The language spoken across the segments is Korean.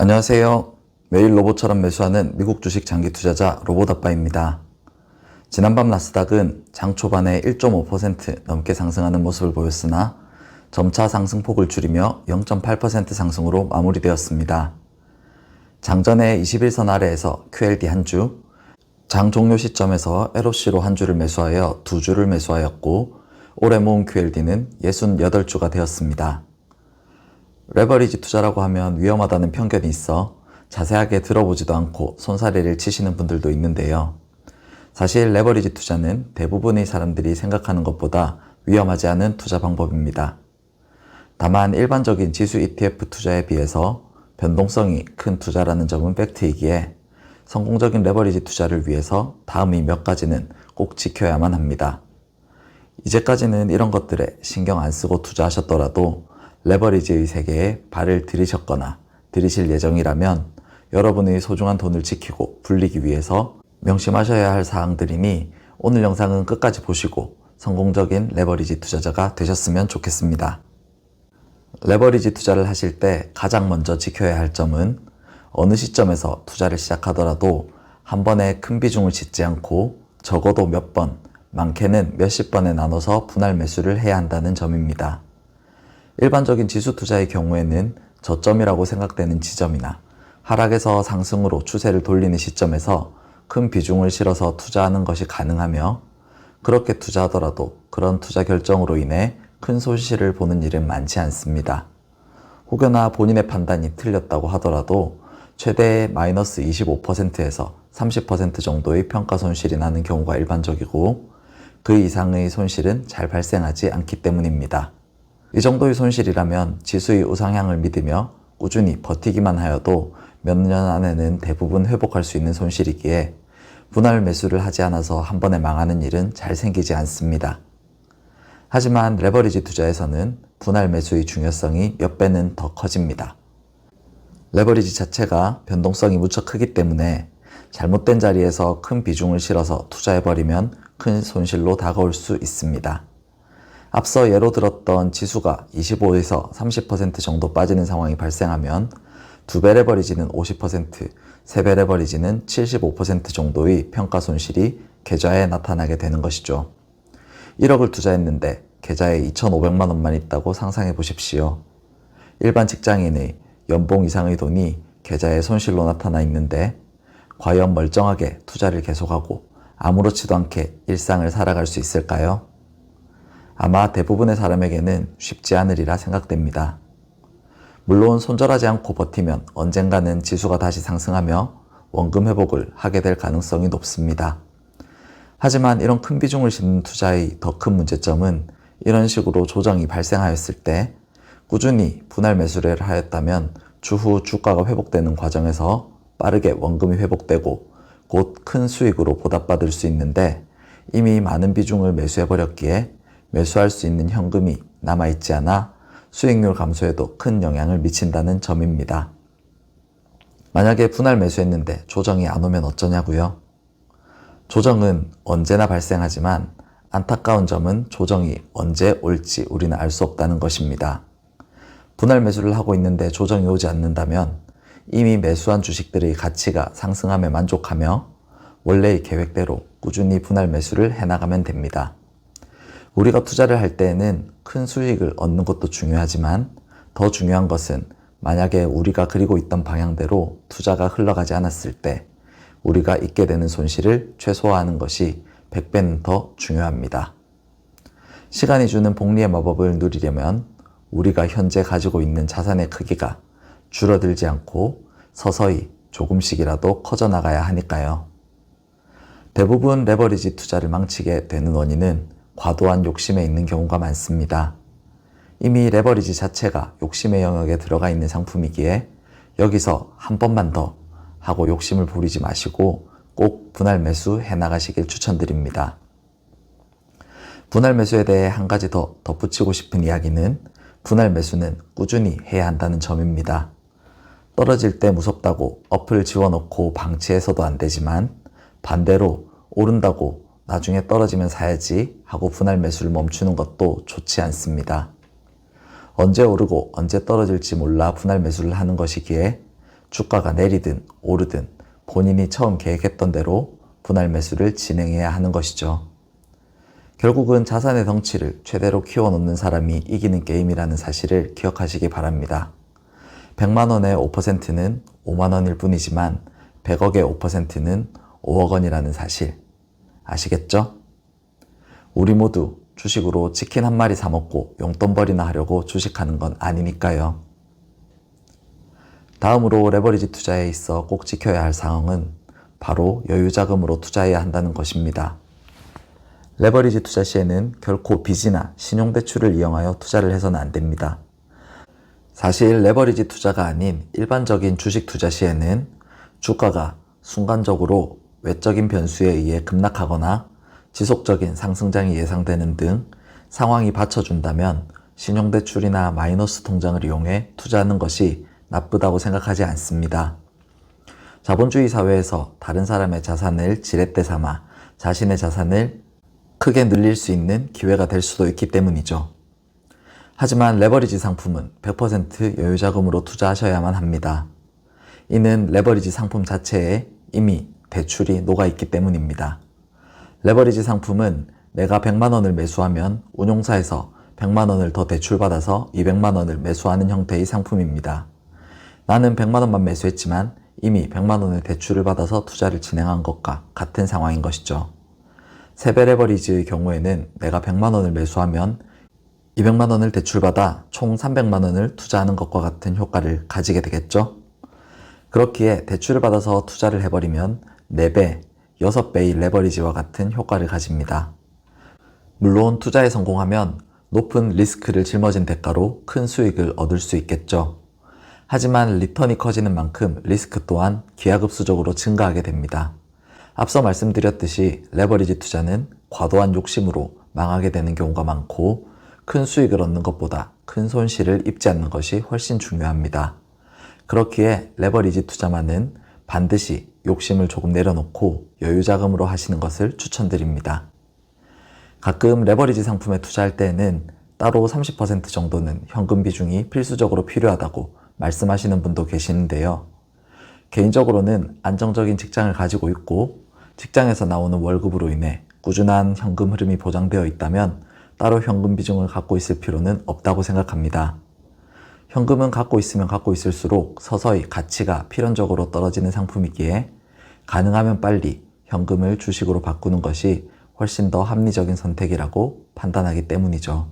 안녕하세요. 매일 로봇처럼 매수하는 미국 주식 장기 투자자 로봇아빠입니다. 지난밤 나스닥은 장 초반에 1.5% 넘게 상승하는 모습을 보였으나 점차 상승폭을 줄이며 0.8% 상승으로 마무리되었습니다. 장전에 21선 아래에서 QLD 한 주, 장 종료 시점에서 LOC로 한 주를 매수하여 두 주를 매수하였고 올해 모은 QLD는 68주가 되었습니다. 레버리지 투자라고 하면 위험하다는 편견이 있어 자세하게 들어보지도 않고 손사래를 치시는 분들도 있는데요. 사실 레버리지 투자는 대부분의 사람들이 생각하는 것보다 위험하지 않은 투자 방법입니다. 다만 일반적인 지수 ETF 투자에 비해서 변동성이 큰 투자라는 점은 팩트이기에 성공적인 레버리지 투자를 위해서 다음의 몇 가지는 꼭 지켜야만 합니다. 이제까지는 이런 것들에 신경 안 쓰고 투자하셨더라도 레버리지의 세계에 발을 들이셨거나 들이실 예정이라면 여러분의 소중한 돈을 지키고 불리기 위해서 명심하셔야 할 사항들이니 오늘 영상은 끝까지 보시고 성공적인 레버리지 투자자가 되셨으면 좋겠습니다. 레버리지 투자를 하실 때 가장 먼저 지켜야 할 점은 어느 시점에서 투자를 시작하더라도 한 번에 큰 비중을 짓지 않고 적어도 몇 번, 많게는 몇십 번에 나눠서 분할 매수를 해야 한다는 점입니다. 일반적인 지수 투자의 경우에는 저점이라고 생각되는 지점이나 하락에서 상승으로 추세를 돌리는 시점에서 큰 비중을 실어서 투자하는 것이 가능하며 그렇게 투자하더라도 그런 투자 결정으로 인해 큰 손실을 보는 일은 많지 않습니다. 혹여나 본인의 판단이 틀렸다고 하더라도 최대 마이너스 25%에서 30% 정도의 평가 손실이 나는 경우가 일반적이고 그 이상의 손실은 잘 발생하지 않기 때문입니다. 이 정도의 손실이라면 지수의 우상향을 믿으며 꾸준히 버티기만 하여도 몇 년 안에는 대부분 회복할 수 있는 손실이기에 분할 매수를 하지 않아서 한 번에 망하는 일은 잘 생기지 않습니다. 하지만 레버리지 투자에서는 분할 매수의 중요성이 몇 배는 더 커집니다. 레버리지 자체가 변동성이 무척 크기 때문에 잘못된 자리에서 큰 비중을 실어서 투자해버리면 큰 손실로 다가올 수 있습니다. 앞서 예로 들었던 지수가 25에서 30% 정도 빠지는 상황이 발생하면 2배 레버리지는 50%, 3배 레버리지는 75% 정도의 평가 손실이 계좌에 나타나게 되는 것이죠. 1억을 투자했는데 계좌에 2,500만 원만 있다고 상상해 보십시오. 일반 직장인의 연봉 이상의 돈이 계좌에 손실로 나타나 있는데 과연 멀쩡하게 투자를 계속하고 아무렇지도 않게 일상을 살아갈 수 있을까요? 아마 대부분의 사람에게는 쉽지 않으리라 생각됩니다. 물론 손절하지 않고 버티면 언젠가는 지수가 다시 상승하며 원금 회복을 하게 될 가능성이 높습니다. 하지만 이런 큰 비중을 싣는 투자의 더 큰 문제점은 이런 식으로 조정이 발생하였을 때 꾸준히 분할 매수를 하였다면 추후 주가가 회복되는 과정에서 빠르게 원금이 회복되고 곧 큰 수익으로 보답받을 수 있는데 이미 많은 비중을 매수해버렸기에 매수할 수 있는 현금이 남아있지 않아 수익률 감소에도 큰 영향을 미친다는 점입니다. 만약에 분할 매수했는데 조정이 안 오면 어쩌냐고요? 조정은 언제나 발생하지만 안타까운 점은 조정이 언제 올지 우리는 알 수 없다는 것입니다. 분할 매수를 하고 있는데 조정이 오지 않는다면 이미 매수한 주식들의 가치가 상승함에 만족하며 원래의 계획대로 꾸준히 분할 매수를 해나가면 됩니다. 우리가 투자를 할 때에는 큰 수익을 얻는 것도 중요하지만 더 중요한 것은 만약에 우리가 그리고 있던 방향대로 투자가 흘러가지 않았을 때 우리가 입게 되는 손실을 최소화하는 것이 100배는 더 중요합니다. 시간이 주는 복리의 마법을 누리려면 우리가 현재 가지고 있는 자산의 크기가 줄어들지 않고 서서히 조금씩이라도 커져나가야 하니까요. 대부분 레버리지 투자를 망치게 되는 원인은 과도한 욕심에 있는 경우가 많습니다. 이미 레버리지 자체가 욕심의 영역에 들어가 있는 상품이기에 여기서 한 번만 더 하고 욕심을 부리지 마시고 꼭 분할 매수 해나가시길 추천드립니다. 분할 매수에 대해 한 가지 더 덧붙이고 싶은 이야기는 분할 매수는 꾸준히 해야 한다는 점입니다. 떨어질 때 무섭다고 어플 지워놓고 방치해서도 안 되지만 반대로 오른다고 나중에 떨어지면 사야지 하고 분할 매수를 멈추는 것도 좋지 않습니다. 언제 오르고 언제 떨어질지 몰라 분할 매수를 하는 것이기에 주가가 내리든 오르든 본인이 처음 계획했던 대로 분할 매수를 진행해야 하는 것이죠. 결국은 자산의 덩치를 최대로 키워놓는 사람이 이기는 게임이라는 사실을 기억하시기 바랍니다. 100만원의 5%는 5만원일 뿐이지만 100억의 5%는 5억 원이라는 사실 아시겠죠? 우리 모두 주식으로 치킨 한 마리 사 먹고 용돈벌이나 하려고 주식하는 건 아니니까요. 다음으로 레버리지 투자에 있어 꼭 지켜야 할 사항은 바로 여유자금으로 투자해야 한다는 것입니다. 레버리지 투자 시에는 결코 빚이나 신용대출을 이용하여 투자를 해서는 안 됩니다. 사실 레버리지 투자가 아닌 일반적인 주식 투자 시에는 주가가 순간적으로 외적인 변수에 의해 급락하거나 지속적인 상승장이 예상되는 등 상황이 받쳐준다면 신용대출이나 마이너스 통장을 이용해 투자하는 것이 나쁘다고 생각하지 않습니다. 자본주의 사회에서 다른 사람의 자산을 지렛대 삼아 자신의 자산을 크게 늘릴 수 있는 기회가 될 수도 있기 때문이죠. 하지만 레버리지 상품은 100% 여유자금으로 투자하셔야만 합니다. 이는 레버리지 상품 자체에 이미 대출이 녹아있기 때문입니다. 레버리지 상품은 내가 100만원을 매수하면 운용사에서 100만원을 더 대출받아서 200만원을 매수하는 형태의 상품입니다. 나는 100만원만 매수했지만 이미 100만원의 대출을 받아서 투자를 진행한 것과 같은 상황인 것이죠. 세배 레버리지의 경우에는 내가 100만원을 매수하면 200만원을 대출받아 총 300만원을 투자하는 것과 같은 효과를 가지게 되겠죠. 그렇기에 대출을 받아서 투자를 해버리면 4배, 6배의 레버리지와 같은 효과를 가집니다. 물론 투자에 성공하면 높은 리스크를 짊어진 대가로 큰 수익을 얻을 수 있겠죠. 하지만 리턴이 커지는 만큼 리스크 또한 기하급수적으로 증가하게 됩니다. 앞서 말씀드렸듯이 레버리지 투자는 과도한 욕심으로 망하게 되는 경우가 많고 큰 수익을 얻는 것보다 큰 손실을 입지 않는 것이 훨씬 중요합니다. 그렇기에 레버리지 투자만은 반드시 욕심을 조금 내려놓고 여유자금으로 하시는 것을 추천드립니다. 가끔 레버리지 상품에 투자할 때에는 따로 30% 정도는 현금 비중이 필수적으로 필요하다고 말씀하시는 분도 계시는데요. 개인적으로는 안정적인 직장을 가지고 있고 직장에서 나오는 월급으로 인해 꾸준한 현금 흐름이 보장되어 있다면 따로 현금 비중을 갖고 있을 필요는 없다고 생각합니다. 현금은 갖고 있으면 갖고 있을수록 서서히 가치가 필연적으로 떨어지는 상품이기에 가능하면 빨리 현금을 주식으로 바꾸는 것이 훨씬 더 합리적인 선택이라고 판단하기 때문이죠.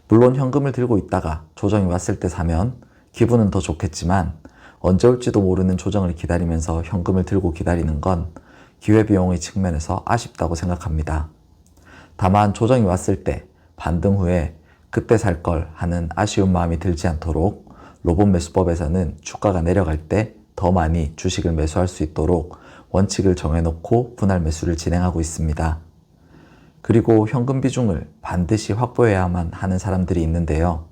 물론 현금을 들고 있다가 조정이 왔을 때 사면 기분은 더 좋겠지만 언제 올지도 모르는 조정을 기다리면서 현금을 들고 기다리는 건 기회비용의 측면에서 아쉽다고 생각합니다. 다만 조정이 왔을 때 반등 후에 그때 살 걸 하는 아쉬운 마음이 들지 않도록 로봇 매수법에서는 주가가 내려갈 때 더 많이 주식을 매수할 수 있도록 원칙을 정해놓고 분할 매수를 진행하고 있습니다. 그리고 현금 비중을 반드시 확보해야만 하는 사람들이 있는데요.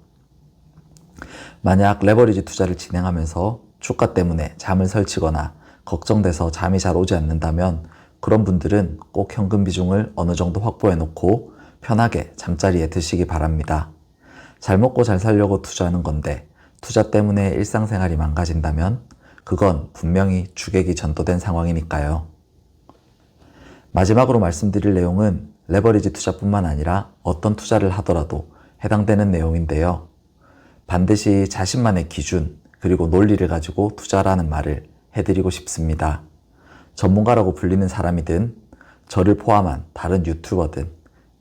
만약 레버리지 투자를 진행하면서 주가 때문에 잠을 설치거나 걱정돼서 잠이 잘 오지 않는다면 그런 분들은 꼭 현금 비중을 어느 정도 확보해 놓고 편하게 잠자리에 드시기 바랍니다. 잘 먹고 잘 살려고 투자하는 건데 투자 때문에 일상생활이 망가진다면 그건 분명히 주객이 전도된 상황이니까요. 마지막으로 말씀드릴 내용은 레버리지 투자뿐만 아니라 어떤 투자를 하더라도 해당되는 내용인데요. 반드시 자신만의 기준 그리고 논리를 가지고 투자라는 말을 해드리고 싶습니다. 전문가라고 불리는 사람이든 저를 포함한 다른 유튜버든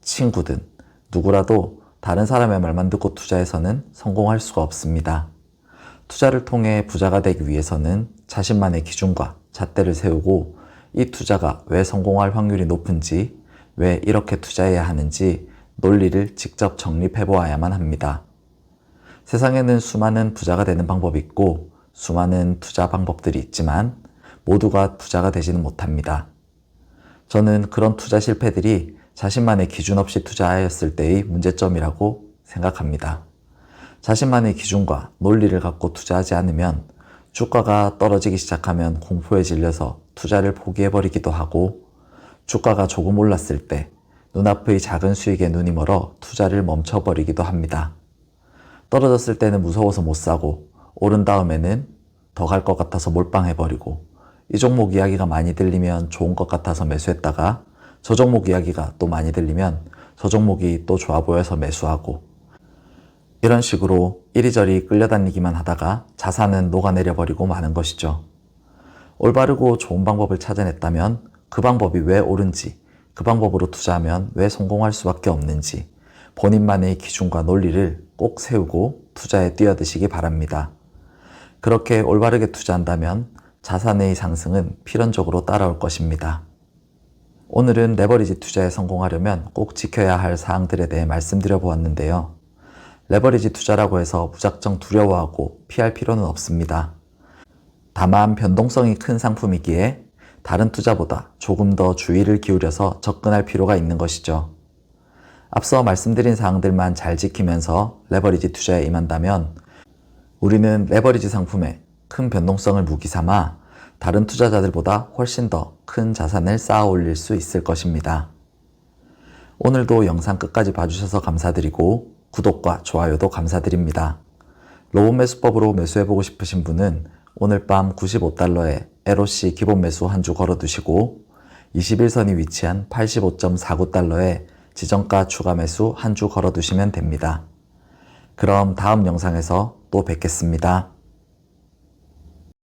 친구든 누구라도 다른 사람의 말만 듣고 투자해서는 성공할 수가 없습니다. 투자를 통해 부자가 되기 위해서는 자신만의 기준과 잣대를 세우고 이 투자가 왜 성공할 확률이 높은지, 왜 이렇게 투자해야 하는지 논리를 직접 정립해 보아야만 합니다. 세상에는 수많은 부자가 되는 방법이 있고 수많은 투자 방법들이 있지만 모두가 부자가 되지는 못합니다. 저는 그런 투자 실패들이 자신만의 기준 없이 투자하였을 때의 문제점이라고 생각합니다. 자신만의 기준과 논리를 갖고 투자하지 않으면 주가가 떨어지기 시작하면 공포에 질려서 투자를 포기해버리기도 하고 주가가 조금 올랐을 때 눈앞의 작은 수익에 눈이 멀어 투자를 멈춰버리기도 합니다. 떨어졌을 때는 무서워서 못 사고 오른 다음에는 더 갈 것 같아서 몰빵해버리고, 이 종목 이야기가 많이 들리면 좋은 것 같아서 매수했다가 저 종목 이야기가 또 많이 들리면 저 종목이 또 좋아 보여서 매수하고, 이런 식으로 이리저리 끌려다니기만 하다가 자산은 녹아내려버리고 마는 것이죠. 올바르고 좋은 방법을 찾아냈다면 그 방법이 왜 옳은지, 그 방법으로 투자하면 왜 성공할 수밖에 없는지 본인만의 기준과 논리를 꼭 세우고 투자에 뛰어드시기 바랍니다. 그렇게 올바르게 투자한다면 자산의 상승은 필연적으로 따라올 것입니다. 오늘은 레버리지 투자에 성공하려면 꼭 지켜야 할 사항들에 대해 말씀드려 보았는데요. 레버리지 투자라고 해서 무작정 두려워하고 피할 필요는 없습니다. 다만 변동성이 큰 상품이기에 다른 투자보다 조금 더 주의를 기울여서 접근할 필요가 있는 것이죠. 앞서 말씀드린 사항들만 잘 지키면서 레버리지 투자에 임한다면 우리는 레버리지 상품에 큰 변동성을 무기 삼아 다른 투자자들보다 훨씬 더 큰 자산을 쌓아 올릴 수 있을 것입니다. 오늘도 영상 끝까지 봐주셔서 감사드리고 구독과 좋아요도 감사드립니다. 로봇 매수법으로 매수해보고 싶으신 분은 오늘 밤 95달러에 LOC 기본 매수 한 주 걸어두시고 21선이 위치한 85.49달러에 지정가 추가 매수 한 주 걸어두시면 됩니다. 그럼 다음 영상에서 또 뵙겠습니다.